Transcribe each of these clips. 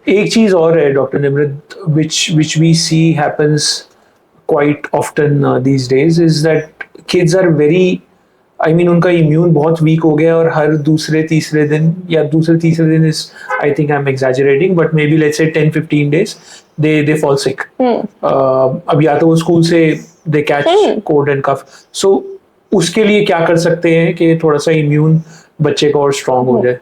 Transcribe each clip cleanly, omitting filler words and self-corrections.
एक चीज और है doctor Nimrit, which we see happens quite often these days is that kids are very, I mean उनका immune बहुत वीक हो गया और हर दूसरे तीसरे दिन या दूसरे तीसरे दिन is, I think I am exaggerating, but may be let's say 10-15 days they fall sick. अब या तो वो स्कूल से they catch cold and cough. So उसके लिए क्या कर सकते हैं कि थोड़ा सा इम्यून बच्चे का और स्ट्रांग हो जाए?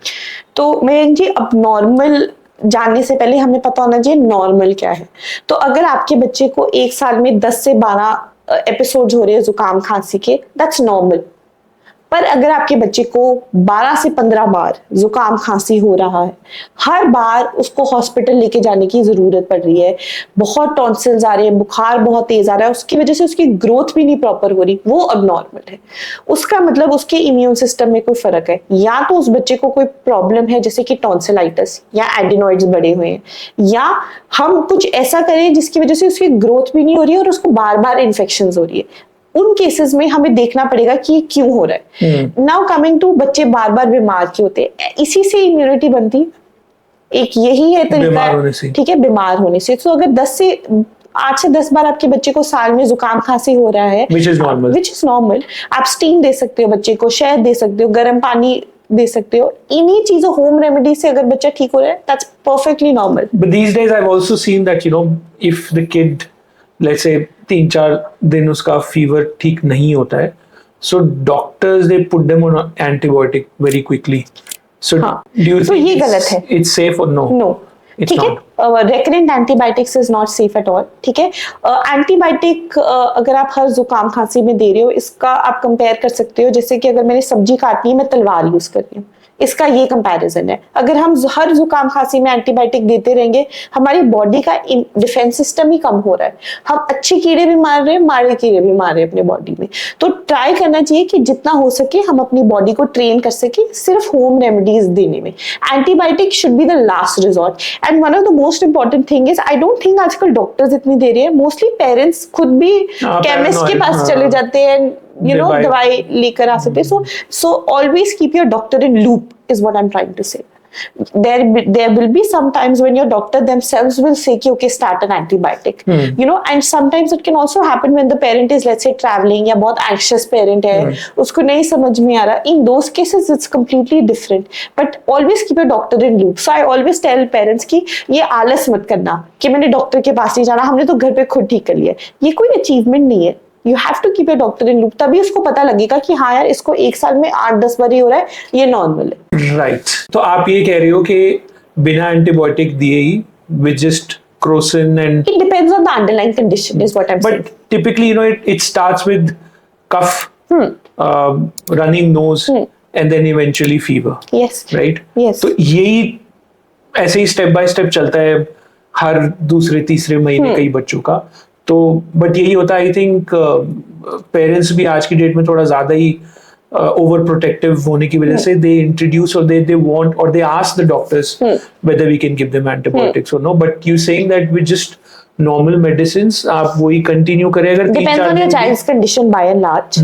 तो मैं जी, अब नॉर्मल जानने से पहले हमें पता होना चाहिए नॉर्मल क्या है. तो अगर आपके बच्चे को एक साल में 10 से 12 एपिसोड हो रहे हैं जुकाम खांसी के, दैट्स नॉर्मल. पर अगर आपके बच्चे को 12 से 15 बार जुकाम खांसी हो रहा है, हर बार उसको हॉस्पिटल लेके जाने की जरूरत पड़ रही है, बहुत टॉन्सिल्स आ रहे हैं, बुखार बहुत तेज आ रहा है, उसकी वजह से उसकी ग्रोथ भी नहीं प्रॉपर हो रही, वो अब नॉर्मल है. उसका मतलब उसके इम्यून सिस्टम में कोई फर्क है. या तो उस बच्चे को कोई प्रॉब्लम है जैसे कि टॉन्सिलाइटिस या एडिनॉइड्स बढ़े हुए हैं, या हम कुछ ऐसा करें जिसकी वजह से उसकी ग्रोथ भी नहीं हो रही है और उसको बार बार इन्फेक्शन हो रही है. उन केसेस में हमें देखना पड़ेगा कि ये क्यों हो रहा है. नाउ कमिंग टू बच्चे बार बार बीमार क्यों होते हैं, इसी से इम्यूनिटी बनती. एक यही है तरीका, ठीक है, बीमार होने से. तो अगर 8 से 10 बार आपके बच्चे को साल में जुकाम खांसी हो रहा है, which is normal, आप स्टीम दे सकते हो बच्चे को, शहद दे सकते हो, गर्म पानी दे सकते हो. इन्हीं चीजों, होम रेमेडी से अगर बच्चा ठीक हो रहा है, that's perfectly normal. But these days I've also seen that, if the kid, let's say 3-4 दिन उसका फीवर ठीक नहीं होता है, so doctors they put them on an antibiotic very quickly. So do you think ये गलत है? It's safe or no? No. ठीक है, recurrent antibiotics is not safe at all. ठीक है, एंटीबायोटिक अगर आप हर जुकाम खांसी में दे रहे हो, इसका आप कंपेयर कर सकते हो जैसे कि अगर मैंने सब्जी काटनी है, मैं तलवार यूज कर रही हूँ. इसका ये कंपैरिजन है. अगर हम हर जुकाम खांसी में एंटीबायोटिक देते रहेंगे, हमारी बॉडी का डिफेंस सिस्टम ही कम हो रहा है. हम अच्छे कीड़े भी मार रहे हैं, मारे कीड़े भी मार रहे हैं अपने बॉडी में. तो ट्राई करना चाहिए कि जितना हो सके हम अपनी बॉडी को ट्रेन कर सके सिर्फ होम रेमेडीज देने में. Antibiotic should be the last resort. And one of the most important thing is, I don't think आजकल डॉक्टर्स इतनी दे रहे हैं. मोस्टली पेरेंट्स खुद भी केमिस्ट के पास चले जाते हैं, दवाई लेकर आ सकते. So always keep your doctor in loop is what I'm trying to say. There will be some times when your doctor themselves will say कि okay, start an antibiotic. And sometimes it can also happen when the parent is, let's say, traveling या बहुत anxious parent है, उसको नहीं समझ में आ रहा. In those cases it's completely different. But always keep your doctor in loop. So I always tell parents कि ये आलस मत करना कि मैंने डॉक्टर के पास नहीं जाना, हमने तो घर पे खुद ठीक कर लिया. ये कोई अचीवमेंट नहीं है. You have to keep your doctor in loop. तभी उसको पता लगेगा कि हाँ यार, इसको एक साल में 8-10 बार ही हो रहा है, ये नॉर्मल है. राइट. तो आप ये कह रहे हो कि बिना एंटीबायोटिक दिए ही, with just crocin and it depends on the underlying condition is what I'm saying. But typically, it starts with cough, running nose, and then eventually fever. Yes. Right? Yes. तो यही ऐसे ही स्टेप बाय स्टेप चलता है हर दूसरे तीसरे महीने कई बच्चों का. तो बट यही होता है, आई थिंक पेरेंट्स भी आज की डेट में थोड़ा ज्यादा ही ओवर प्रोटेक्टिव होने की वजह से दे इंट्रोड्यूस और दे वांट और they ask the doctors whether we can give them antibiotics और no. But you saying that with just normal medicines आप वही कंटिन्यू करें अगर depends on your child's condition by and large.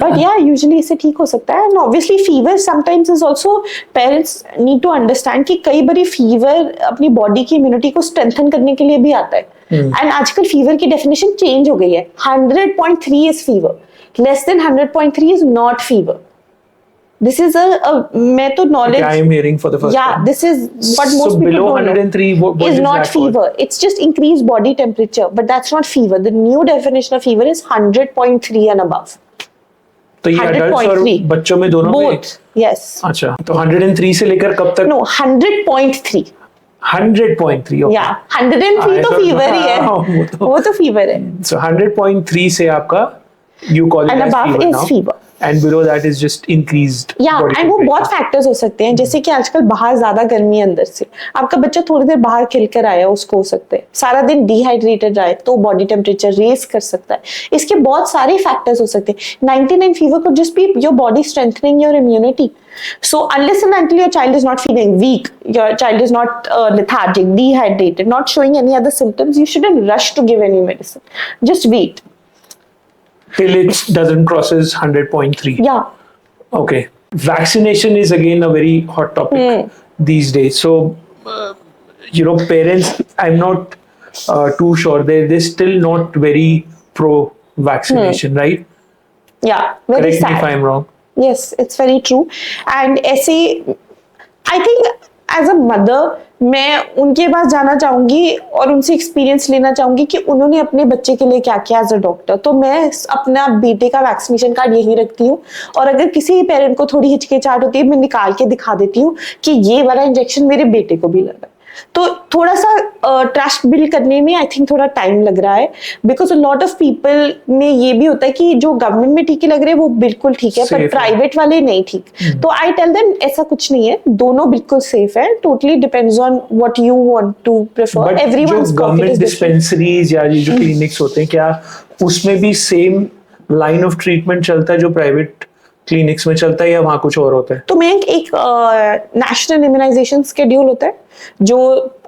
But या usually इसे ठीक हो सकता है. And obviously fever sometimes is also, parents need to understand कि कई बार फीवर अपनी बॉडी की इम्यूनिटी को स्ट्रेंथन करने के लिए भी आता है. एंड आजकल फीवर की डेफिनेशन चेंज हो गई है. 100.3 is fever, less than 100.3 is not fever. This is मैं तो knowledge. Okay, I am hearing for the first time. This is what most people below don't 103 know. what is is not that fever. It's just increased body temperature, but that's not fever. The new definition of fever is 100.3 and above. तो ये adults और बच्चों में दोनों में? Both. Yes. अच्छा, तो 103 से लेकर कब तक? No, 100.3. 100.3. Okay. Yeah, 103 तो फीवर ही है. वो तो फीवर है. So 100.3 से आपका you call it and as above fever is now. fever. And below that is just increased. And वो बहुत फैक्टर्स हो सकते हैं, जैसे कि आजकल बाहर ज्यादा गर्मी है, अंदर से आपका बच्चा थोड़ी देर बाहर खेल कर आया, उसको हो सकता है सारा दिन डिहाइड्रेटेड रहे तो बॉडी टेम्परेचर रेज कर सकता है. इसके बहुत सारे फैक्टर्स हो सकते हैं. 99 fever could just be your body strengthening your immunity. So unless and until your child is not feeling weak, your child is not lethargic, dehydrated, not showing any other symptoms, you shouldn't rush to give any medicine. Just wait till it doesn't crosses 100.3. Yeah. Okay. Vaccination is again a very hot topic these days. So parents, I'm not too sure. They're still not very pro vaccination, right? Yeah, very Correct me if sad. I'm wrong. Yes, it's very true. And ऐसे I think as a mother मैं उनके पास जाना चाहूंगी और उनसे experience लेना चाहूंगी कि उन्होंने अपने बच्चे के लिए क्या किया एज अ डॉक्टर। तो मैं अपना बेटे का वैक्सीनेशन कार्ड यही रखती हूँ, और अगर किसी पेरेंट को थोड़ी हिचकिचाहट होती है मैं निकाल के दिखा देती हूँ कि ये वाला इंजेक्शन मेरे बेटे को भी लगा है। तो थोड़ा सा ट्रस्ट बिल्ड करने में आई थिंक थोड़ा टाइम लग रहा है, because a lot of people में ये भी होता है कि जो गवर्नमेंट में टीके लग रहे हैं वो बिल्कुल ठीक है, Safe पर है। प्राइवेट वाले नहीं ठीक। तो आई टेल देम ऐसा कुछ नहीं है, दोनों बिल्कुल सेफ है, totally depends on what you want to prefer. But जो एवरीवन्स गवर्नमेंट डिस्पेंसरीज या ये जो क्लिनिक्स होते हैं, क्या उसमें भी सेम लाइन ऑफ ट्रीटमेंट चलता है जो प्राइवेट क्लिनिक्स में चलता है, या वहाँ कुछ और होता है? तो मैं एक नेशनल इम्यूनाइजेशन शेड्यूल होता है जो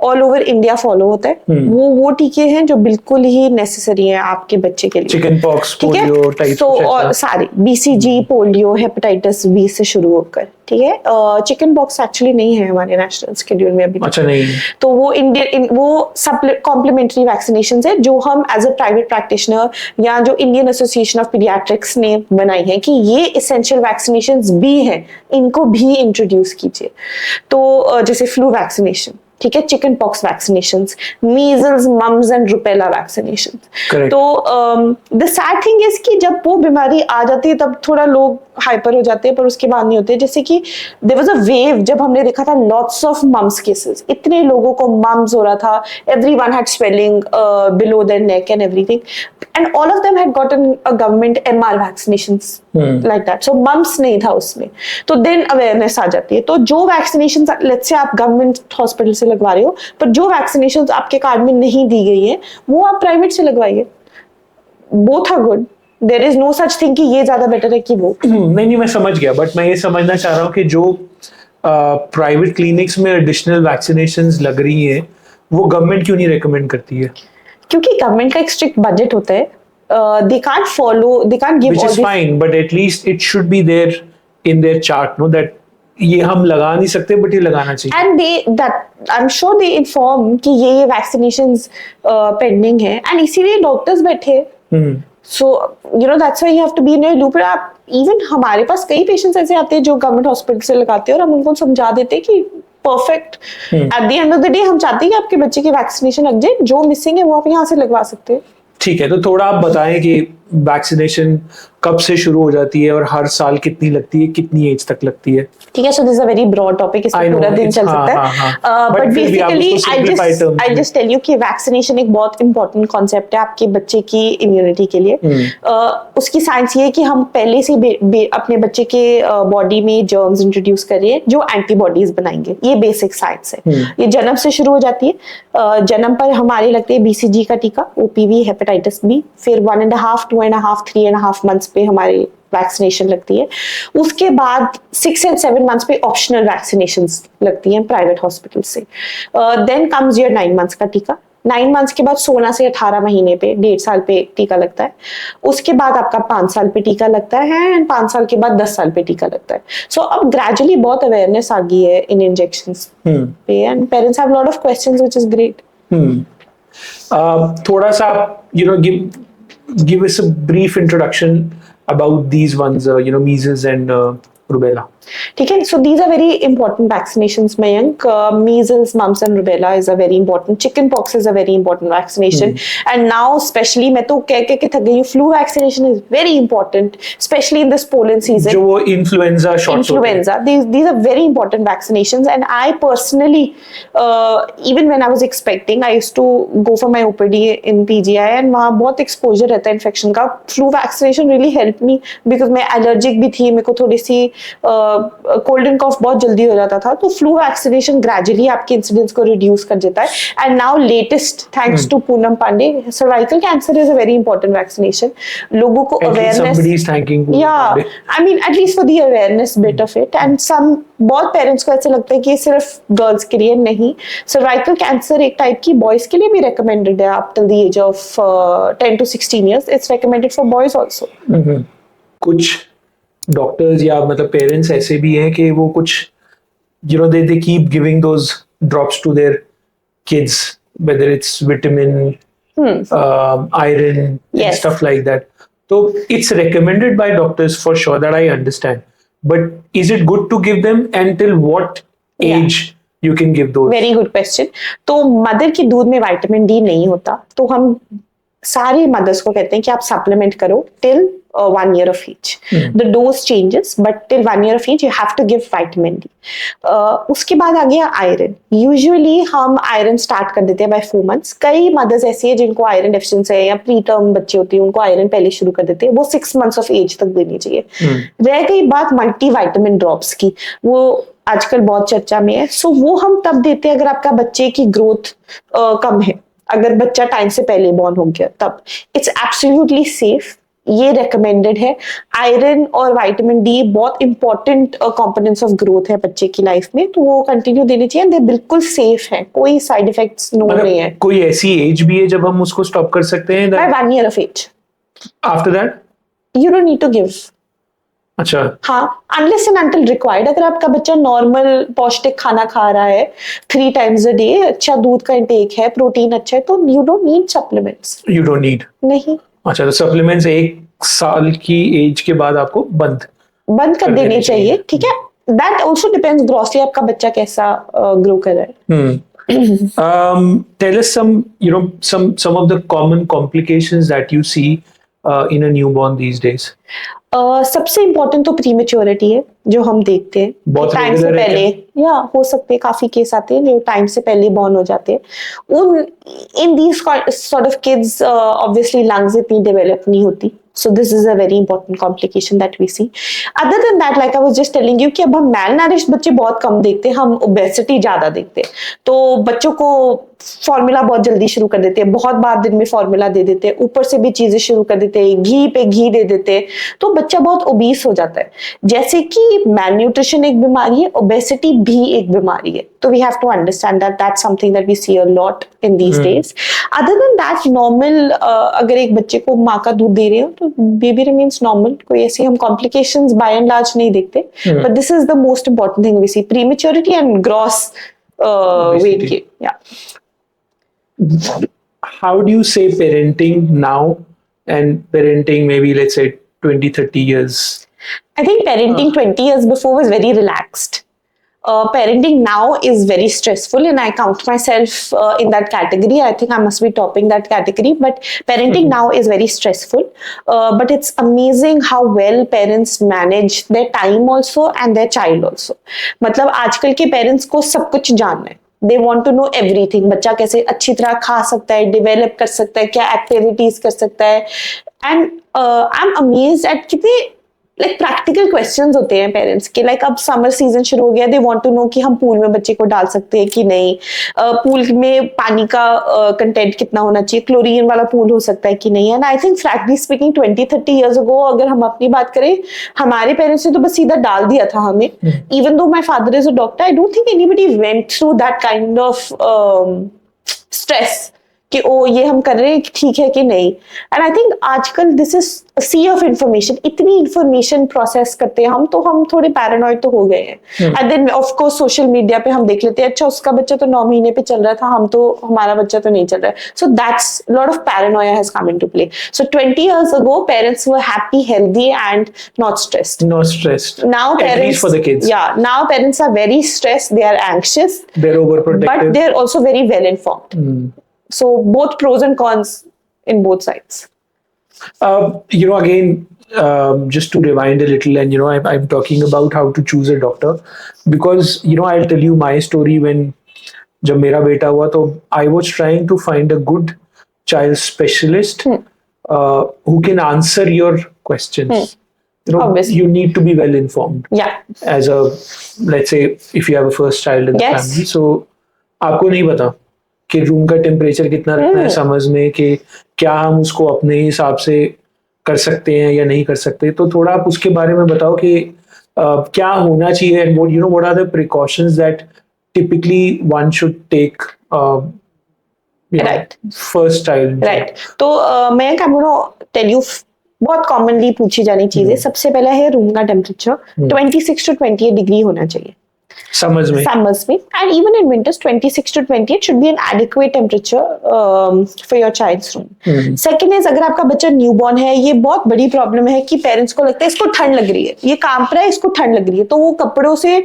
ऑल ओवर इंडिया फॉलो होता है। वो टीके हैं जो बिल्कुल ही नेसेसरी हैं आपके बच्चे के लिए। चिकन पॉक्स, ठीक है, पोलियो टाइप तो और सारे BCG, पोलियो, हेपेटाइटिस बी से शुरू होकर, ठीक है। चिकन पॉक्स एक्चुअली नहीं है हमारे नेशनल शेड्यूल में अभी। अच्छा, नहीं। तो वो वो कॉम्प्लीमेंट्री वैक्सीनेशन है जो हम एज अ प्राइवेट प्रैक्टिशनर या जो इंडियन एसोसिएशन ऑफ पीडियाट्रिक्स ने बनाई है कि ये एसेंशियल वैक्सीनेशंस भी हैं, इनको भी इंट्रोड्यूस कीजिए। तो जैसे फ्लू वैक्सीनेशन, ठीक है, chicken pox vaccinations, measles, mumps and rubella vaccination. तो द सैड थिंग इज कि जब वो बीमारी आ जाती है तब थोड़ा लोग हाइपर हो जाते हैं, पर उसके बाद नहीं होते। जैसे कि देयर वाज अ वेव जब हमने देखा था लॉट्स ऑफ मम्स केसेस, इतने लोगों को मम्स हो रहा था, everyone had swelling below their neck and everything, and all of them had gotten a government MR vaccinations like that. So mumps नहीं था उसमें, तो देन अवेयरनेस आ जाती है। तो जो वैक्सीनेशन लेट्स से आप गवर्नमेंट हॉस्पिटल से लगवा रहे हो, पर जो वैक्सीनेशन आपके कार्ड में नहीं दी गई है वो आप प्राइवेट से लगवाइए। Both are good, there is no such thing कि ये ज्यादा बेटर है कि वो। नहीं, मैं समझ गया, बट मैं ये समझना चाह रहा हूँ कि जो प्राइवेट क्लिनिक्स में एडिशनल वैक्सीनेशंस लग रही हैं वो गवर्नमेंट क्यों नहीं रेकमेंड करती है? क्योंकि गवर्नमेंट का एक स्ट्रिक्ट बजट होता है, they can't follow, they can't give Which all is this. fine, but at least it should be there in their chart, no, that ये हम लगा नहीं सकते बट ये लगाना चाहिए। And I'm sure they inform कि ये vaccinations pending है, and इसीलिए डॉक्टर्स बैठे। So that's why you have to be in a loop. आप even हमारे पास कई पेशेंट्स ऐसे आते हैं जो गवर्नमेंट हॉस्पिटल से लगाते हैं और हम उनको समझा देते हैं कि perfect at the end of the day हम चाहते हैं कि आपके बच्चे की वैक्सीनेशन लग जाए, जो मिसिंग है वो आप यहाँ से लगवा सकते हैं। ठीक है, तो थोड़ा आप बताएं कि वैक्सीनेशन कब से शुरू हो जाती है और हर साल कितनी लगती है, कितनी एज तक लगती है? ठीक है, so this is a very broad topic, इस पे पूरा दिन चल सकता है, but basically I just tell you कि वैक्सीनेशन एक बहुत इंपॉर्टेंट कॉन्सेप्ट है आपके बच्चे की इम्यूनिटी के लिए। उसकी साइंस ये है कि हम पहले से अपने बच्चे के बॉडी में जर्म्स इंट्रोड्यूस करिए जो एंटीबॉडीज बनाएंगे, ये बेसिक साइंस है। ये जन्म से शुरू हो जाती है। जन्म पर हमारे लगते हैं BCG का टीका, OPV, हेपेटाइटिस बी, फिर 1.5, 2.5, 3.5 मंथ्स पे हमारे वैक्सीनेशन लगती है। उसके बाद 6 and 7 मंथ्स पे ऑप्शनल वैक्सीनेशंस लगती हैं प्राइवेट हॉस्पिटल से। देन कम्स योर 9 मंथ्स का टीका। 9 मंथ्स के बाद 16 से 18 महीने पे 1.5 साल पे टीका लगता है। उसके बाद आपका 5 साल पे टीका लगता है, एंड 5 साल के बाद 10 साल पे टीका लगता है। सो अब ग्रेजुअली बहुत अवेयरनेस आ गई है इन इंजेक्शंस पे, and parents have lot of questions which is great. थोड़ा सा give us a brief introduction about these ones, measles and rubella. ठीक है, so these are very important vaccinations, Mayank. Measles, mumps and rubella is a very important. Chicken pox is a very important vaccination. And now especially मैं तो कह के थक गई हूँ, flu vaccination is very important, especially in this pollen season. जो वो influenza shots Influenza. These are very important vaccinations, and I personally, even when I was expecting, I used to go for my OPD in PGI, and वहाँ बहुत exposure रहता है infection का. Flu vaccination really helped me because मैं allergic भी थी, मेरे को थोड़ी सी कोल्ड एंड कॉफ बहुत जल्दी हो जाता था। तो फ्लू वैक्सीनेशन ग्रेजुअली आपके इंसिडेंस को रिड्यूस कर देता है। And now latest thanks to Poonam Pandey, cervical cancer is a very important vaccination. लोगों को अवेयरनेस, या I mean at least for the awareness bit of it, and some बहुत पेरेंट्स को ऐसे लगता है कि सिर्फ गर्ल्स के लिए नहीं, सर्वाइकल कैंसर एक टाइप की बॉयज के लिए भी रिकमेंडेड है up till the age of 10 to 16 years. It's recommended for boys also. कुछ डॉक्टर्स या मतलब पेरेंट्स ऐसे भी हैं कि वो कुछ they keep giving those drops to their kids, whether it's vitamin, iron, and Yes. stuff like that. So it's recommended by doctors for sure, that I understand. But is it good to give them, and till what age you can give those? Very good question. तो mother के दूध में vitamin D नहीं होता, तो हम सारे mother's को कहते हैं कि आप सप्लीमेंट करो till 1 year of age. The dose changes, but till 1 year of age you have to give vitamin D. उसके बाद आ गया आयरन. यूजुअली हम आयरन स्टार्ट कर देते हैं बाय 4 months. कई मदर्स ऐसी है जिनको आयरन डेफिशिएंसी है या प्री टर्म बच्चे होती है, उनको आयरन पहले शुरू कर देते हैं, वो 6 months of age तक देनी चाहिए. रह गई बात मल्टी विटामिन ड्रॉप्स की, वो आजकल बहुत चर्चा में है. सो वो हम तब देते हैं अगर आपका बच्चे की ग्रोथ कम है, अगर बच्चा टाइम से पहले बॉर्न हो गया तब. इट्स एब्सोल्युटली सेफ, ये रेकमेंडेड है. आयरन और विटामिन डी बहुत इंपॉर्टेंट कंपोनेंट्स ऑफ ग्रोथ है बच्चे की लाइफ में, तो वो कंटिन्यू देने चाहिए. दे बिल्कुल सेफ है, कोई साइड इफेक्ट्स नो नहीं है. कोई ऐसी एज भी है जब हम उसको स्टॉप कर सकते हैं? By 1 year of age. After that you don't need to give. अच्छा. हाँ, अनलेस एंड अनटिल रिक्वायर्ड. अगर आपका बच्चा नॉर्मल पौष्टिक खाना खा रहा है 3 times a day, अच्छा दूध का इंटेक है, प्रोटीन अच्छा है, तो you don't need supplements. You don't need. नहीं. अच्छा, तो सप्लीमेंट्स 1 साल की एज के बाद आपको बंद कर देने चाहिए. ठीक है. दैट ऑल्सो डिपेंड्स ग्रॉसली आपका बच्चा कैसा ग्रो कर रहा है. Tell us some of the common complications that you see in a newborn these days. सबसे इम्पोर्टेंट तो प्रीमेच्योरिटी है, जो हम देखते हैं बहुत टाइम से regular है पहले, या हो सकते हैं काफी केस आते हैं जो टाइम से पहले बॉर्न हो जाते हैं. उन in these sort of kids obviously lungs इतनी डेवलप नहीं होती. So this is a very important complication that we see. Other than that, like I was just telling you कि अब हम malnourished बच्चे बहुत कम देखते हैं, हम obesity ज्यादा देखते हैं. तो बच्चों को फॉर्मूला बहुत जल्दी शुरू कर देते हैं, बहुत बार दिन में फॉर्मूला दे देते हैं, ऊपर से भी चीजें शुरू कर देते हैं, घी पे घी दे देते हैं, तो बच्चा बहुत ओबीस हो जाता है. जैसे कि malnutrition एक बीमारी है, obesity भी एक बीमारी है. तो we have to understand that that's something that we see a lot in these days. Other than that, normal अगर एक बच्चे को माँ का दूध दे रहे हो तो baby remains normal. कोई ऐसी हम complications by and large नहीं देखते. But this is the most important thing we see: prematurity and gross weight gain. Yeah. How do you say parenting now and parenting maybe let's say 20-30 years? I think parenting 20 years before was very relaxed. Parenting now is very stressful, and I count myself in that category. I think I must be topping that category. But parenting now is very stressful. But it's amazing how well parents manage their time also and their child also. मतलब आजकल के parents को सब कुछ जानना है. They want to know everything. बच्चा कैसे अच्छी तरह खा सकता है, develop कर सकता है, क्या activities कर सकता है. And I'm amazed at कितने लाइक प्रैक्टिकल क्वेश्चंस होते हैं पेरेंट्स के. लाइक अब समर सीजन शुरू हो गया, दे वांट टू नो कि हम पूल में बच्चे को डाल सकते हैं कि नहीं, पूल में पानी का कंटेंट कितना होना चाहिए, क्लोरीन वाला पूल हो सकता है कि नहीं. And I think frankly speaking 20-30 years ago अगर हम अपनी बात करें, हमारे पेरेंट्स ने तो बस सीधा डाल दिया था हमें. Even though my father is a doctor, I don't think anybody went through that kind of stress कि ओ ये हम कर रहे हैं ठीक है कि नहीं. एंड आई थिंक आजकल this is sea of information, इतनी इंफॉर्मेशन प्रोसेस करते हैं हम, तो हम थोड़े पैरानॉइड तो हो गए हैं. And then of course social media पे हम देख लेते हैं, अच्छा उसका बच्चा तो 9 महीने पे चल रहा था, हम तो हमारा बच्चा तो नहीं चल रहा है. So that's lot of Paranoia has come into play. So 20 years ago parents were happy, healthy and not stressed. Now parents, for the kids. Yeah, now parents are very stressed, they are anxious, They're overprotective. but they're also very well informed. So both pros and cons in both sides. Again, just to rewind a little, and I'm talking about how to choose a doctor, because I'll tell you my story. When जब मेरा बेटा हुआ, तो I was trying to find a good child specialist who can answer your questions. Obviously. You need to be well informed. Yeah. As a, let's say, if you have a first child in the Yes. family, so आपको नहीं पता कि room का temperature कितना रखना है, समझ में कि क्या हम उसको अपने हिसाब से कर सकते हैं या नहीं कर सकते. तो थोड़ा आप उसके बारे में बताओ कि क्या होना चाहिए, and what are the precautions that typically one should take Right. first child. Right. तो मैं टेल यू बहुत कॉमनली पूछी जानी चीजें. सबसे पहला है रूम का टेम्परेचर 26 to 28 डिग्री होना चाहिए. summers में, and even in winters 26 to 28 should be an adequate temperature for your child's room. Second is, अगर आपका बच्चा न्यूबॉर्न है, ये बहुत बड़ी प्रॉब्लम है कि पेरेंट्स को लगता है इसको ठंड लग रही है, ये कांप रहा है, इसको ठंड लग रही है, तो वो कपड़ों से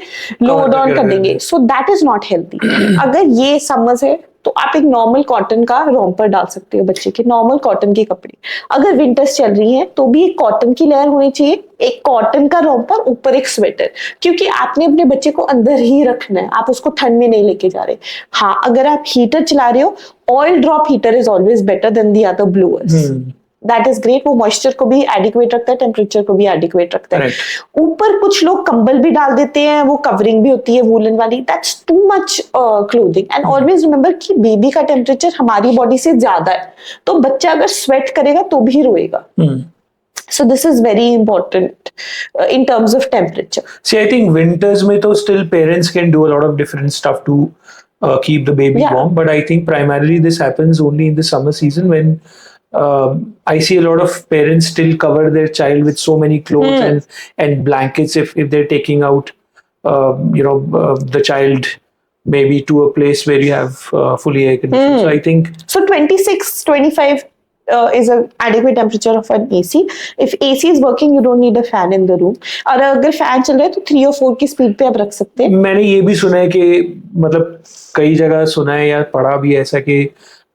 लोड ऑन कर देंगे, so that is not healthy. अगर ये समर्स है तो आप एक नॉर्मल कॉटन का रोम्पर डाल सकते हो बच्चे के, नॉर्मल कॉटन के कपड़े. अगर विंटर्स चल रही है तो भी एक कॉटन की लेयर होनी चाहिए, एक कॉटन का रोम्पर, ऊपर एक स्वेटर, क्योंकि आपने अपने बच्चे को अंदर ही रखना है, आप उसको ठंड में नहीं लेके जा रहे. हाँ, अगर आप हीटर चला रहे हो, oil drop heater is always better than the other blowers. That is great. वो मॉइस्चर को भी एडिक्वेट रखता है, टेम्परेचर को भी एडिक्वेट रखता है. ऊपर कुछ लोग कंबल भी डाल देते हैं, वो कवरिंग भी होती है वूलन वाली. That's too much clothing. And always remember कि बेबी का टेम्परेचर हमारी बॉडी से ज्यादा है, तो बच्चा अगर स्वेट करेगा तो भी रोएगा. So this is very important in terms of temperature. See, I think winters mein to still parents can do a lot of different stuff to keep the baby warm, but I think primarily this happens only in the summer season when I see a lot of parents still cover their child with so many clothes and blankets if they're taking out the child maybe to a place where you have fully air conditioning. So I think 26, 25 is an adequate temperature of an AC. If AC is working, you don't need a fan in the room. और अगर fan चल रहा है तो 3 or 4 की speed पे आप रख सकते हैं. मैंने ये भी सुना है कि मतलब कई जगह सुना है या पढ़ा भी ऐसा कि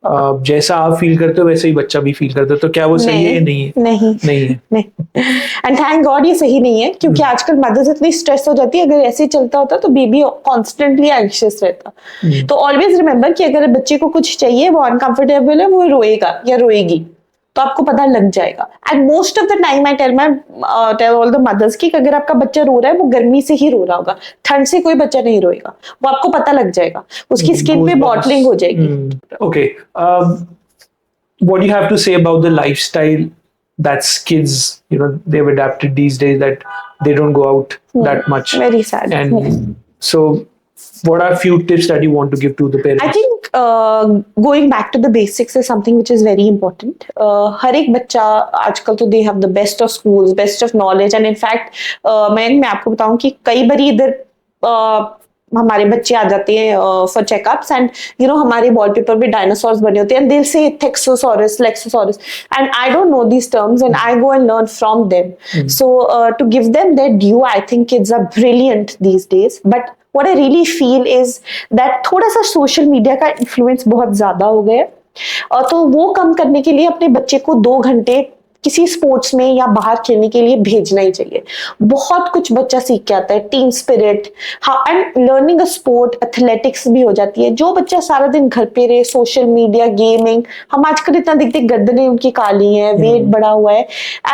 जैसा आप फील करते हो वैसे ही बच्चा भी फील करता है, तो क्या वो सही है? नहीं है. नहीं है. एंड थैंक गॉड ये सही नहीं है, क्योंकि आजकल मदर्स इतनी स्ट्रेस हो जाती है. अगर ऐसे चलता होता तो बेबी कॉन्स्टेंटली एंग्शियस रहता. तो ऑलवेज रिमेंबर कि अगर बच्चे को कुछ चाहिए, वो अनकंफर्टेबल है, वो रोएगा या रोएगी, तो आपको पता लग जाएगा. And most of the time I tell all the mothers कि अगर आपका बच्चा रो रहा है, वो गर्मी से ही रो रहा होगा, ठंड से कोई बच्चा नहीं रोएगा. वो आपको पता लग जाएगा, उसकी स्किन पे बॉटलिंग हो जाएगी. Okay. What do you have to say about the lifestyle that's kids, they've adapted these days, that they don't go out that much? Very sad. And so what are a few tips that you want to give to the parents? I think going back to the basics is something which is very important. हर एक बच्चा आजकल तो they have the best of schools, best of knowledge, and in fact मैं आपको बताऊं कि कई बारी इधर हमारे बच्चे आ जाते हैं फॉर चेकअप्स, एंड हमारे वॉलपेपर पे डायनासोर्स बने होते हैं, and they'll say Thexisaurus, Lexosaurus, and I don't know these terms, and I go and learn from them. So to give them their due, I think kids are brilliant these days. But what I really feel is that थोड़ा सा social media का influence बहुत ज्यादा हो गया है, तो वो कम करने के लिए अपने बच्चे को 2 घंटे किसी स्पोर्ट्स में या बाहर खेलने के लिए भेजना ही चाहिए. बहुत कुछ बच्चा सीख के आता है, टीम स्पिरिट, हाँ, and learning a sport, athletics भी हो जाती है. जो बच्चा सारा दिन घर पे रहे, सोशल मीडिया, गेमिंग, हम आजकल इतना देखते गर्दनें उनकी काली है, वेट बढ़ा हुआ है,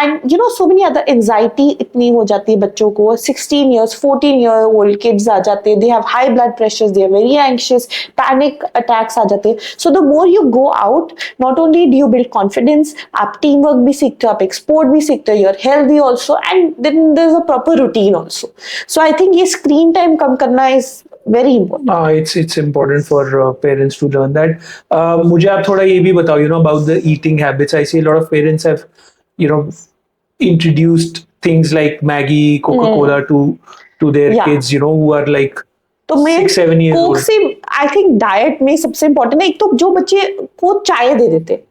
and so many other anxiety इतनी हो जाती है बच्चों को. 16 years 14 year old किड्स आ जाते हैं, they have high blood pressure, they are very anxious, panic attacks आ जाते हैं. So the more you go out, not only do you build confidence, आप टीम वर्क भी सीखते हो, आप एक्सपोर्ट भी सीखते हो, you are healthy also, and then there is a proper routine also. So I think ये स्क्रीन टाइम कम करना is very important. It's important for parents to learn that. मुझे आप थोड़ा ये भी बताओ, about the eating habits. I see a lot of parents have, introduced things like Maggie, Coca-Cola to their kids, who are like तो मैं 6-7 years old. से I think diet में सबसे इम्पोर्टेंट है. एक तो जो बच्चे को चाय दे देते,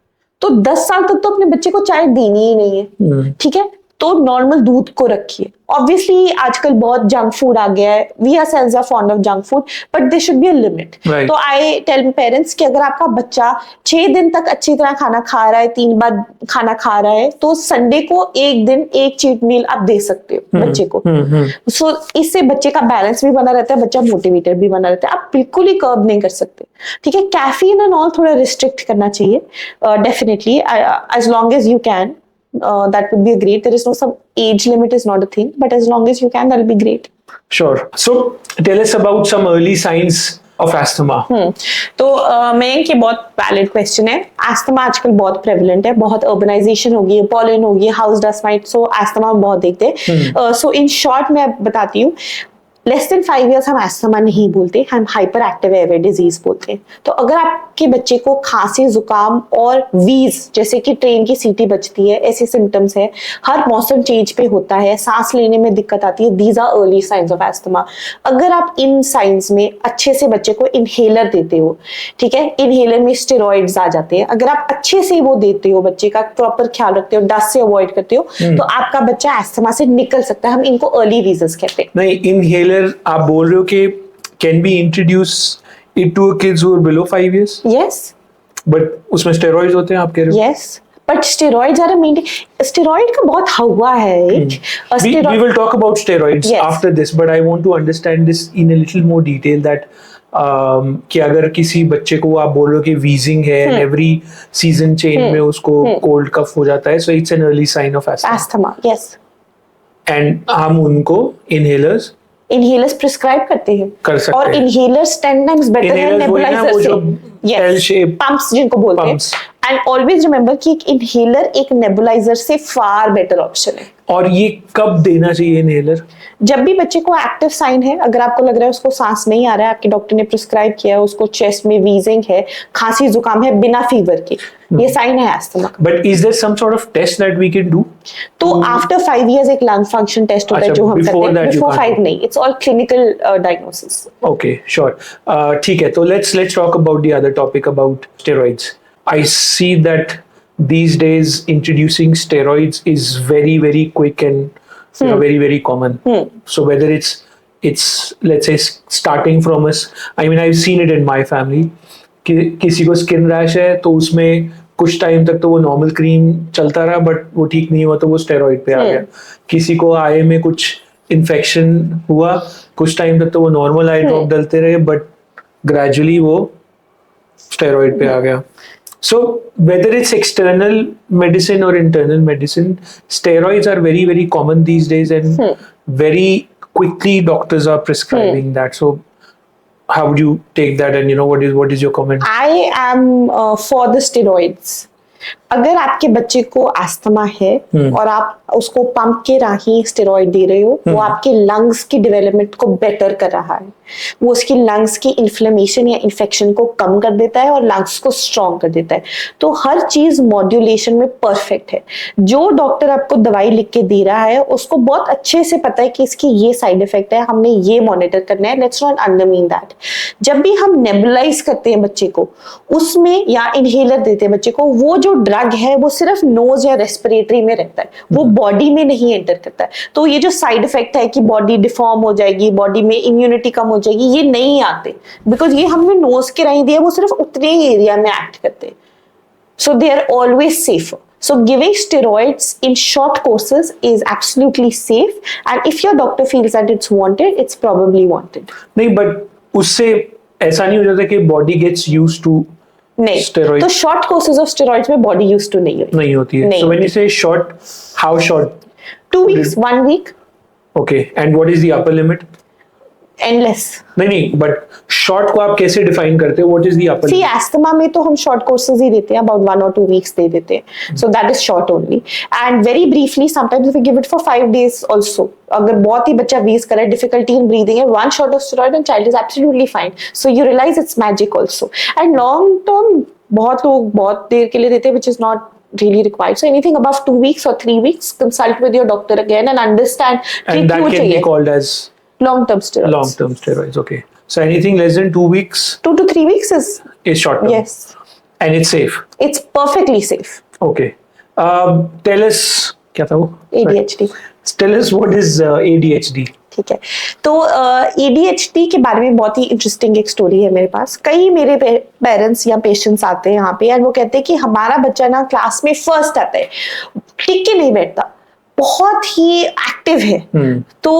तो 10 साल तक तो अपने बच्चे को चाय देनी ही नहीं है, ठीक है, तो नॉर्मल दूध को रखिए. ऑब्वियसली आजकल बहुत जंक फूड आ गया है, we are selves are fond of junk food, but there should be a limit. तो आई टेल पेरेंट्स कि अगर आपका बच्चा 6 दिन तक अच्छी तरह खाना खा रहा है, 3 बार खाना खा रहा है, तो संडे को 1 दिन 1 चीट मील आप दे सकते हो बच्चे को. सो इससे बच्चे का बैलेंस भी बना रहता है, बच्चा मोटिवेटेड भी बना रहता है. आप बिल्कुल ही कर्ब नहीं कर सकते, ठीक है. कैफीन एंड ऑल थोड़ा रिस्ट्रिक्ट करना चाहिए, definitely, as long as you can. That would be great. There is no some age limit is not a thing, but as long as you can, that'll be great. Sure. So tell us about some early signs of asthma. तो मैं कि बहुत valid question है. Asthma आजकल बहुत prevalent है, बहुत urbanisation हो गई है, पॉलन हो गई है, हाउस डस्ट माइट, सो एस्थमा बहुत देखते हैं. सो इन शॉर्ट मैं बताती हूँ, लेस देन 5 इयर्स हम एस्थमा नहीं बोलते, हम हाइपर एक्टिव एयरवे डिजीज बोलते हैं। तो अगर आपके बच्चे को खांसी, जुकाम और वीज, जैसे कि ट्रेन की सीटी बजती है, ऐसे सिम्टम्स है, हर मौसम चेंज पे होता है, सांस लेने में दिक्कत आती है, these are early signs of asthma. अगर आप इन साइंस में अच्छे से बच्चे को इनहेलर देते हो, ठीक है, इनहेलर में स्टेरॉइड्स आ जाते हैं, अगर आप अच्छे से वो देते हो, बच्चे का प्रॉपर ख्याल रखते हो, डस्ट से अवॉइड करते हो, तो आपका बच्चा एस्थमा से निकल सकता है। हम इनको अर्ली वीजस कहते हैं। नहीं, इनहेलर आप बोल रहे हो कि can be introduce it to kids who are below 5 years, yes, but उसमें स्टेरॉइड्स होते हैं आप कह रहे हो? Yes, but steroids are steroid का बहुत हवा है एक। We will talk about steroids Yes. after this, but I want to understand this in a little more detail that कि अगर किसी बच्चे को आप बोल रहे हो कि वीजिंग है, एवरी सीजन चेंज में उसको कोल्ड कफ हो जाता है, so it's an early sign of asthma. Asthma, yes, And हम उनको inhalers इनहेलर्स प्रिस्क्राइब करते हैं, कर सकते और हैं। इनहेलर्स 10 टाइम्स बेटर है Inhalers वही ना, नेबुलाइजर वो से। जो L shape पंप्स जिनको बोलते हैं। pumps। एंड ऑलवेज रिमेंबर कि एक इनहेलर एक नेबुलाइजर से फार बेटर ऑप्शन है। और ये कब देना चाहिए इनहेलर? जब भी बच्चे को एक्टिव साइन है, अगर आपको लग रहा है उसको सांस नहीं आ रहा है, आपके डॉक्टर ने प्रिस्क्राइब किया है, उसको चेस्ट में वीजिंग है, खांसी जुकाम है बिना फीवर के, ये साइन है asthma. But is there some sort of test that we can do? तो आफ्टर 5 इयर्स एक लंग फंक्शन टेस्ट होता है अच्छा, जो हम before करते हैं। that you बिफोर can't 5 नहीं, it's all clinical diagnosis. Okay, sure. ठीक है, तो let's talk about the other topic about steroids. I see that these days introducing steroids is very quick and very common. So whether it's let's say starting from us, I mean I've seen it in my family कि किसी को skin rash है तो उसमें कुछ time तक तो वो नॉर्मल क्रीम चलता रहा, बट वो ठीक नहीं हुआ तो वो स्टेरॉइड पे आ गया। किसी को आई में कुछ इन्फेक्शन हुआ, कुछ टाइम तक तो वो नॉर्मल आई ड्रॉप डलते रहे, बट ग्रेजुअली वो स्टेरॉइड पे आ गया। So whether it's external medicine or internal medicine, steroids are very common these days, and very quickly doctors are prescribing that. So how would you take that, and what is your comment? I am for the steroids. अगर आपके बच्चे को asthma है और आप उसको pump के राही steroid दे रहे हो, वो आपके लंग्स की डेवलपमेंट को बेटर कर रहा है, वो उसकी लंग्स की इन्फ्लेमेशन या इन्फेक्शन को कम कर देता है और लंग्स को स्ट्रॉन्ग कर देता है। तो हर चीज मॉड्यूलेशन में परफेक्ट है। जो डॉक्टर आपको दवाई लिख के दे रहा है उसको बहुत अच्छे से पता है कि इसकी ये साइड इफेक्ट है, हमने ये मॉनिटर करना है। Let's not undermine that. जब भी हम नेबुलाइज करते हैं बच्चे को, उसमें या इनहेलर देते हैं बच्चे को, वो जो ड्रग है वो सिर्फ नोज या रेस्पिरेटरी में रहता है, वो बॉडी में नहीं एंटर करता है। तो ये जो साइड इफेक्ट है कि बॉडी डिफॉर्म हो जाएगी, बॉडी में इम्यूनिटी कम हो जाएगी, ये नहीं आते, बिकॉज ये हमने नोज के राही दिया, वो सिर्फ उतने ही एरिया में एक्ट करते हैं। So they are always safer. So giving steroids in short courses is absolutely safe, and if your doctor feels that it's wanted, it's probably wanted. नहीं, बट उससे ऐसा नहीं हो जाता कि बॉडी गेट्स यूज्ड टू नहीं, steroids? तो short courses of steroids में बॉडी यूज टू नहीं होती है। नहीं So when you say short, how short? 2 weeks, 1 week, Okay, and what is the upper limit? endless. नहीं, बट शॉर्ट को आप कैसे डिफाइन करते हो? What is the upper See, asthma में तो हम short courses ही देते हैं, about 1 or 2 weeks दे देते हैं, so that is short only. And very briefly, sometimes we give it for 5 days also. अगर बहुत ही बच्चा wheeze करे, difficulty in breathing है, 1 shot of steroid and child is absolutely fine. So you realize it's magic also. And long term, बहुत लोग बहुत देर के लिए देते हैं, which is not really required. So anything above 2 weeks or 3 weeks, consult with your doctor again and understand. and that can be called as long-term steroids. long-term steroids. Okay, so anything less than 2 weeks 2 to 3 weeks is short term. yes. And it's safe. It's perfectly safe. Okay. Tell us क्या था वो? ADHD. Tell us what is ADHD. ठीक है, तो ADHD के बारे में बहुत ही इंटरेस्टिंग एक स्टोरी है मेरे पास। कई मेरे पेरेंट्स या पेशेंट्स आते हैं यहाँ पे और वो कहते हैं कि हमारा बच्चा ना क्लास में फर्स्ट आता है, टिक के नहीं बैठता, बहुत ही एक्टिव है। तो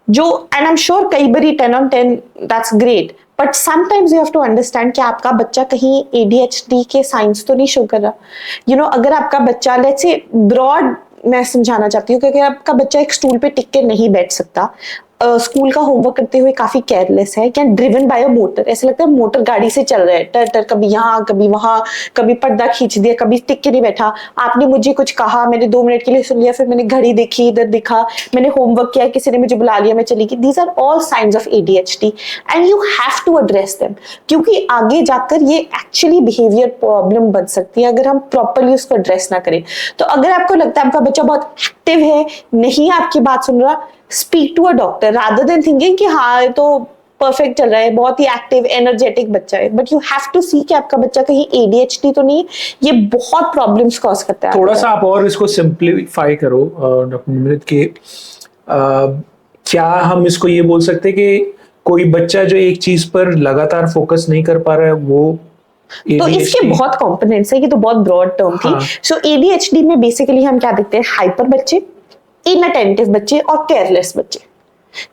जो एंड आई एम श्योर कई बारी 10 on 10 that's great, but sometimes you have to understand कि आपका बच्चा कहीं ADHD के साइंस तो नहीं शो कर रहा। अगर आपका बच्चा, लेट्स से ब्रॉड मैं समझाना चाहती हूँ कि अगर आपका बच्चा एक स्टूल पे टिक के नहीं बैठ सकता, स्कूल का होमवर्क करते हुए काफी केयरलेस है, क्या ड्रिवन बाय अ मोटर, ऐसा लगता है मोटर गाड़ी से चल रहा है, टर टर, कभी यहाँ कभी वहां, कभी पर्दा खींच दिया, कभी टिक के नहीं बैठा, आपने मुझे कुछ कहा, मैंने 2 मिनट के लिए सुन लिया, फिर मैंने घड़ी देखी, इधर दिखा, मैंने होमवर्क किया, किसी ने मुझे बुला लिया, मैं चली गई। These are all signs of ADHD and you have to address them, क्योंकि आगे जाकर ये एक्चुअली बिहेवियर प्रॉब्लम बन सकती है अगर हम प्रॉपरली उसको एड्रेस ना करें। तो अगर आपको लगता है आपका बच्चा बहुत एक्टिव है, नहीं आपकी बात सुन रहा, speak to a doctor rather than thinking कि हाँ ये तो परफेक्ट चल रहा है, बहुत ही एक्टिव एनर्जेटिक बच्चा है, बट यू हैव टू सी कि आपका बच्चा कहीं ADHD तो नहीं, ये बहुत प्रॉब्लम्स कॉज करता है। थोड़ा सा आप और इसको सिंप्लीफाई करो डॉक्टर निमृत के, क्या हम इसको ये बोल सकते हैं कि कोई बच्चा जो एक चीज पर लगातार फोकस नहीं कर पा रहा है वो तो इसके बहुत कंपोनेंट्स है, ये तो बहुत ब्रॉड टर्म थी। सो ADHD में बेसिकली हम क्या देखते हैं, हाइपर बच्चे, इनअटेंटिव बच्चे और केयरलेस बच्चे।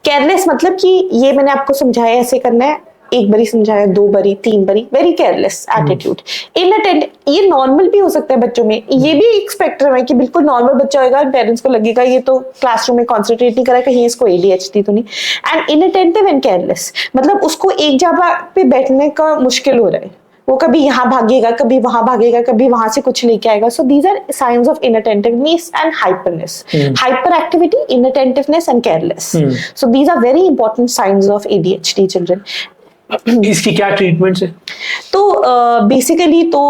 केयरलेस मतलब कि ये मैंने आपको समझाया ऐसे करना है, 1 बारी समझाया, 2 बारी, 3 बारी, वेरी केयरलेस एटीट्यूड। इनअटेंटिव, ये नॉर्मल भी हो सकता है बच्चों में, ये भी एक स्पेक्ट्रम है कि बिल्कुल नॉर्मल बच्चा होगा, पेरेंट्स को लगेगा ये तो क्लासरूम में कॉन्सेंट्रेट नहीं कर रहा है, कहीं इसको ADHD तो नहीं। एंड इनअटेंटिव एंड केयरलेस मतलब उसको एक जगह पे बैठने का मुश्किल हो रहा है, वो कभी यहाँ भागेगा, कभी वहां भागेगा, कभी वहां से कुछ लेके आएगा। So these are signs of inattentiveness and hyperness, hyper activity, inattentiveness and careless. So these are very important signs of ADHD children. इसकी क्या ट्रीटमेंट है? तो बेसिकली तो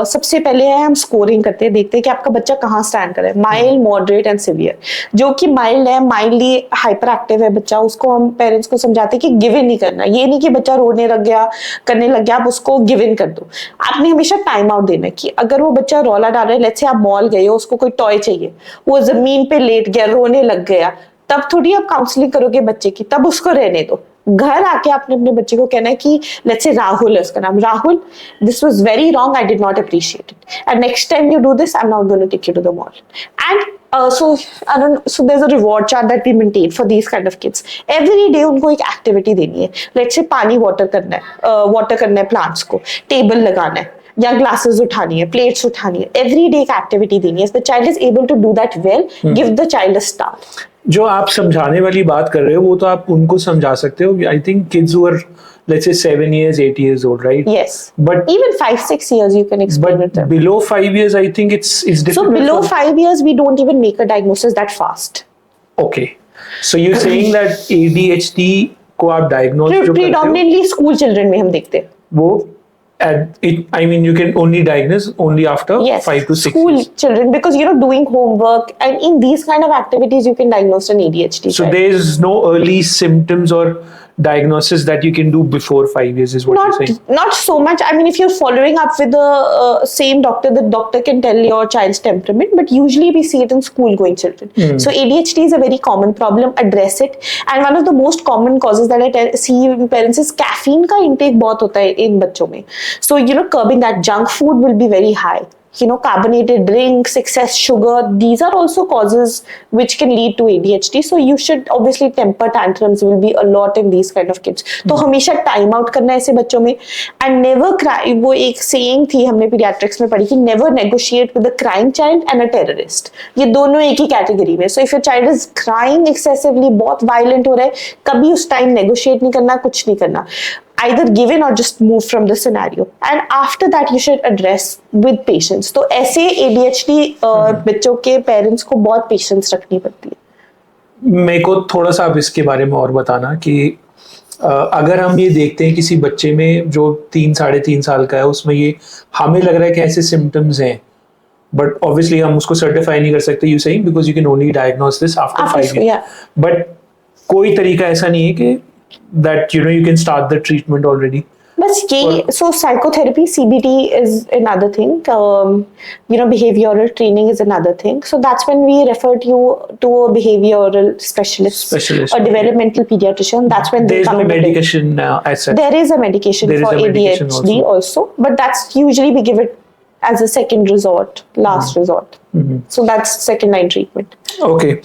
सबसे पहले है हम स्कोरिंग करते हैं, देखते हैं कि आपका बच्चा कहाँ स्टैंड कर रहा है, माइल्ड, मॉडरेट एंड सिवियर। जो कि माइल्ड है, माइल्डली हाइपर एक्टिव है बच्चा, उसको हम पेरेंट्स को समझाते हैं कि गिव इन नहीं करना। ये नहीं कि बच्चा रोने लग गया, करने लग गया, आप उसको गिव इन कर दो। आपने हमेशा टाइम आउट देना है कि अगर वो बच्चा रौला डाल रहा है, लेट्स से आप मॉल गए हो, उसको कोई टॉय चाहिए, वो जमीन पे लेट गया, रोने लग गया, तब थोड़ी आप काउंसलिंग करोगे बच्चे की, तब उसको रहने दो। घर आके आपने अपने बच्चे को कहना है कि लेट्स से राहुल है उसका नाम, Rahul this was very wrong, I did not appreciate it, and next time you do this, I am not going to take you to the mall. And so there's a reward chart that we maintain for these kind of kids. Every day उनको एक activity देनी है, let's say पानी water करना है plants को, table लगाना है या ग्लासेस उठानी है, प्लेट्स उठानी है, एवरी डे एक एक्टिविटी देनी है। The child is able to do that well, give the child a start. जो आप समझाने वाली बात कर रहे हो वो तो आप उनको समझा सकते हो। I think kids who are let's say 7 years, 8 years old, right? Yes. But even 5-6 years you can explain with them. Below 5 years, I think it's difficult. So below 5 years, we don't even make a diagnosis that fast. Okay. So you're saying that ADHD को आप diagnose जो करते हो? Predominantly school children में हम देखते हैं। वो I mean, you can only diagnose only after 5 to 6 school years. Children, because doing homework and in these kind of activities you can diagnose an ADHD. So child. there is no early symptoms or diagnosis that you can do before 5 years is what you're saying? Not so much. I mean, if you're following up with the same doctor, the doctor can tell your child's temperament, but usually we see it in school going children. So ADHD is a very common problem. Address it. And one of the most common causes that I see in parents is caffeine का intake बहुत होता है इन बच्चों में. So curbing that junk food will be very high. Carbonated drinks, excess sugar, these are also causes which can lead to ADHD. So you should obviously, temper tantrums will be a lot in these kind of kids. तो हमेशा time out करना है ऐसे बच्चों में, and never cry. वो एक saying थी हमने पीडियाट्रिक्स में पढ़ी कि never negotiate with a crying child and a terrorist. ये दोनों एक ही कैटेगरी में। So if your child is crying excessively, बहुत वायलेंट हो रहा है, कभी उस टाइम नेगोशिएट नहीं करना, कुछ नहीं करना। Either give in or just move from the scenario, and after that you should address with patience. तो ऐसे ADHD बच्चों के पेरेंट्स को बहुत पेशेंस रखनी पड़ती है। मेरे को थोड़ा सा आप इसके बारे में और बताना कि अगर हम ये देखते हैं किसी बच्चे में जो 3-3.5 साल का है, उसमें ये हमें लग रहा है कि ऐसे सिम्टम्स हैं, बट ऑब्वियसली हम उसको सर्टिफाई नहीं कर सकते, you saying, because you can only diagnose this after 5 years. But कोई तरीका ऐसा नहीं है कि that you can start the treatment already. बस यही, so psychotherapy, CBT is another thing. Behavioral training is another thing. So that's when we refer you to a behavioral specialist. or developmental pediatrician. That's when there is no medication as such. There is a medication for ADHD also, but that's usually we give it as a second resort, last resort. So that's second line treatment. Okay.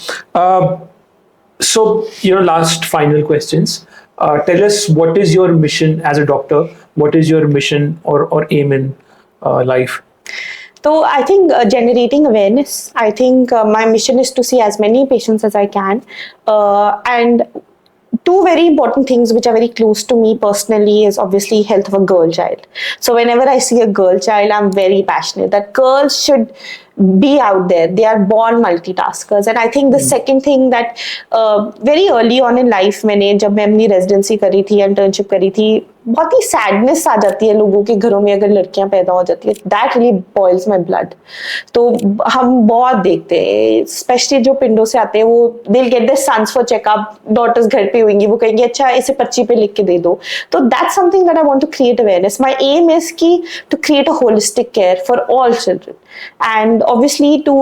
So last final questions. Tell us, what is your mission as a doctor? What is your mission or aim in life? So I think generating awareness. I think my mission is to see as many patients as I can, and two very important things which are very close to me personally is obviously health of a girl child. So whenever I see a girl child, I'm very passionate that girls should be out there. They are born multitaskers. And I think the second thing that very early on in life, मैंने जब मैं अपनी residency करी थी, internship करी थी, बहुत ही sadness आ जाती है लोगों के घरों में अगर लड़कियां पैदा हो जाती है. That really boils my blood. तो हम बहुत देखते हैं, स्पेशली जो पिंडों से आते हैं, वो they will get their sons for checkup. Daughters घर पे होंगी, वो कहेंगे अच्छा इसे पर्ची पे लिख के दे दो. तो that's something that I want to create awareness. My aim is की to create a holistic care for all children. And obviously to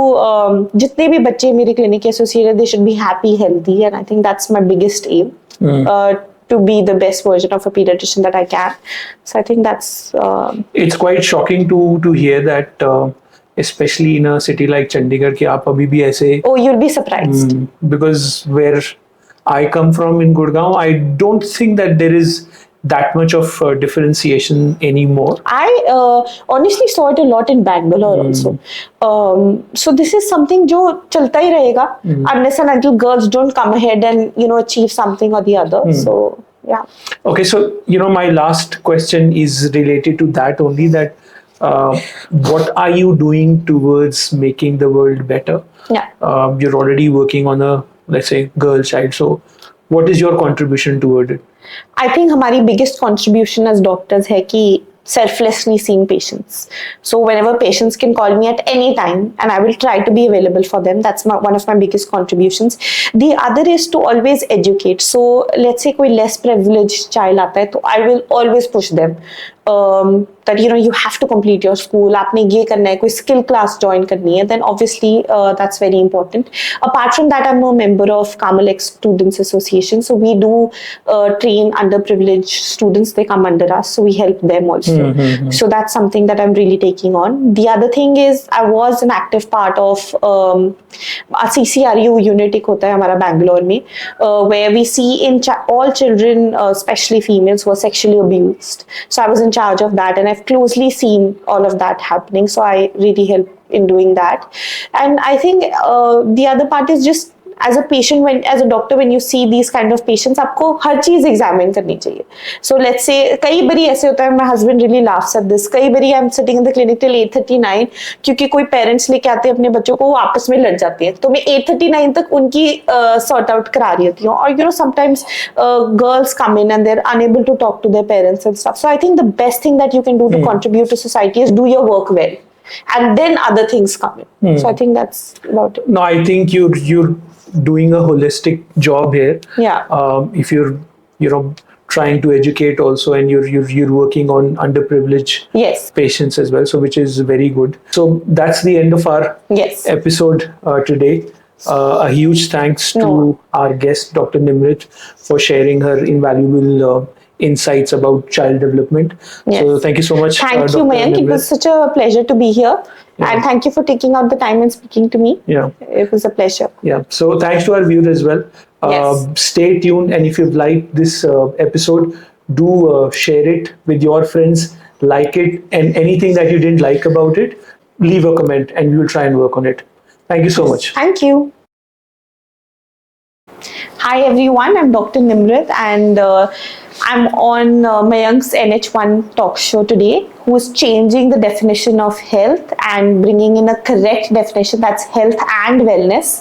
जितने भी बच्चे मेरे क्लिनिक के associated, they should be happy, healthy. And I think that's my biggest aim. To be the best version of a pediatrician that I can. So I think that's... It's quite shocking to hear that, especially in a city like Chandigarh, कि आप अभी भी ऐसे... Oh, you'll be surprised. Because where I come from in Gurgaon, I don't think that there is that much of differentiation anymore. I honestly saw it a lot in Bangalore also. So this is something जो चलता ही रहेगा unless and until girls don't come ahead and achieve something or the other. So yeah. Okay, so my last question is related to that only, that what are you doing towards making the world better? Yeah. You're already working on a, let's say, girl child. So what is your contribution toward it? I think हमारी biggest contribution as doctors है कि selflessly seeing patients. So whenever patients can call me at any time and I will try to be available for them. That's one of my biggest contributions. The other is to always educate. So let's say कोई less privileged child आता है, तो I will always push them. That you have to complete your school. आपने ये करना है, कोई skill class join करनी है. Then obviously that's very important. Apart from that, I'm a member of Carmel-X Students Association. So we do train underprivileged students. They come under us, so we help them also. So that's something that I'm really taking on. The other thing is I was an active part of CCRU unit एक होता है हमारा Bangalore में, where we see in all children, especially females, who are sexually abused. So I was in charge of that, and I've closely seen all of that happening. So I really help in doing that. And I think the other part is just as a patient, as a doctor, when you see these kind of patients, आपको हर चीज examine करनी चाहिए. So let's say कई बारी ऐसे होता है, my husband really laughs at this. कई बारी I'm sitting in the clinic till 8:39 क्योंकि कोई parents लेके आते हैं अपने बच्चों को, वो आपस में लड़ जाते हैं. तो मैं 8:39 तक उनकी sort out करा रही होती हूँ. और sometimes girls come in and they're unable to talk to their parents and stuff. So I think the best thing that you can do to contribute to society is do your work well, and then other things come in. So I think that's about it. No, I think you're doing a holistic job here. Yeah. If you're trying to educate also, and you're working on underprivileged Yes. patients as well, so which is very good. So that's the end of our Yes. episode today. A huge thanks to our guest, Dr. Nimrit, for sharing her invaluable insights about child development. Yes. So thank you so much. Thank you, Dr. Mayank. It Nimrit. was such a pleasure to be here. Yeah. And thank you for taking out the time and speaking to me. Yeah. It was a pleasure. Yeah. So thanks to our viewers as well. Yes. Stay tuned, and if you've liked this episode, do share it with your friends, like it, and anything that you didn't like about it, leave a comment and we will try and work on it. Thank you so much. Thank you. Hi everyone, I'm Dr. Nimrit, and I'm on Mayank's NH1 talk show today, who is changing the definition of health and bringing in a correct definition, that's health and wellness.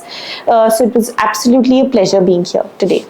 So it was absolutely a pleasure being here today.